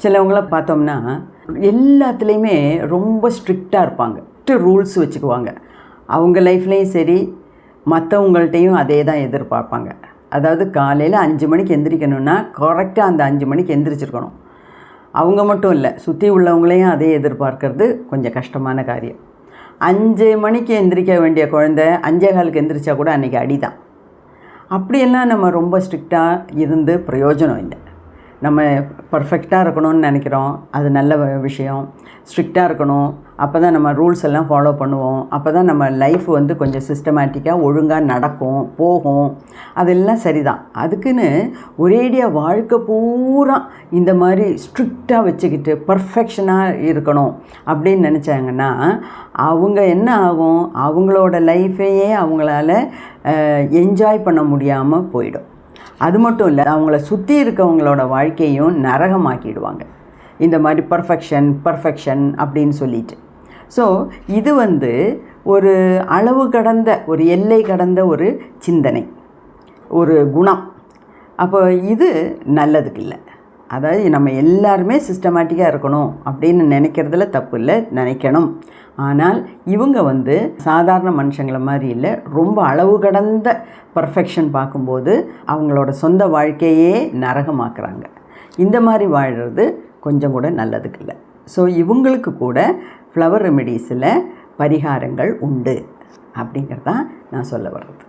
சிலவங்கள பார்த்தோம்னா எல்லாத்துலேயுமே ரொம்ப ஸ்ட்ரிக்டாக இருப்பாங்க, ரூல்ஸ் வச்சுக்குவாங்க. அவங்க லைஃப்லேயும் சரி மற்றவங்கள்ட்டையும் அதே தான் எதிர்பார்ப்பாங்க. அதாவது காலையில் 5 மணிக்கு எந்திரிக்கணும்னா கரெக்டாக அந்த 5 மணிக்கு எந்திரிச்சிருக்கணும். அவங்க மட்டும் இல்லை, சுற்றி உள்ளவங்களையும் அதே எதிர்பார்க்கறது கொஞ்சம் கஷ்டமான காரியம். 5 மணிக்கு எந்திரிக்க வேண்டிய குழந்தை 5:15க்கு எந்திரிச்சா கூட அன்றைக்கி அடி தான். அப்படியெல்லாம் நம்ம ரொம்ப ஸ்ட்ரிக்டாக இருந்து பிரயோஜனம் இல்லை. நம்ம பர்ஃபெக்டாக இருக்கணும்னு நினைக்கிறோம், அது நல்ல விஷயம். ஸ்ட்ரிக்டாக இருக்கணும், அப்போ தான் நம்ம ரூல்ஸ் எல்லாம் ஃபாலோ பண்ணுவோம். அப்போ தான் நம்ம லைஃப் வந்து கொஞ்சம் சிஸ்டமேட்டிக்காக ஒழுங்காக நடக்கும், போகும். அதெல்லாம் சரிதான். அதுக்குன்னு ஒரேடியாக வாழ்க்கை பூரா இந்த மாதிரி ஸ்ட்ரிக்டாக வச்சுக்கிட்டு பர்ஃபெக்ஷனாக இருக்கணும் அப்படின்னு நினச்சாங்கன்னா அவங்க என்ன ஆகும், அவங்களோட லைஃப்பையே அவங்களால என்ஜாய் பண்ண முடியாமல் போயிடும். அது மட்டும் இல்லை, அவங்கள சுற்றி இருக்கவங்களோட வாழ்க்கையும் நரகமாக்கிடுவாங்க இந்த மாதிரி பர்ஃபெக்ஷன் அப்படின்னு சொல்லிட்டு. ஸோ இது வந்து ஒரு அளவு கடந்த, ஒரு எல்லை கடந்த ஒரு சிந்தனை, ஒரு குணம். அப்போ இது நல்லதுக்கு இல்லை. அதாவது நம்ம எல்லாருமே சிஸ்டமேட்டிக்காக இருக்கணும் அப்படின்னு நினைக்கிறதுல தப்பு இல்லை, நினைக்கணும். ஆனால் இவங்க வந்து சாதாரண மனுஷங்களை மாதிரி இல்லை, ரொம்ப அளவு கடந்த பர்ஃபெக்ஷன் பார்க்கும்போது அவங்களோட சொந்த வாழ்க்கையே நரகமாக்குறாங்க. இந்த மாதிரி வாழ்கிறது கொஞ்சம் கூட நல்லதுக்கு இல்லை. ஸோ இவங்களுக்கு கூட ஃப்ளவர் ரெமெடிஸில் பரிகாரங்கள் உண்டு அப்படிங்கிறதான் நான் சொல்ல வர்றது.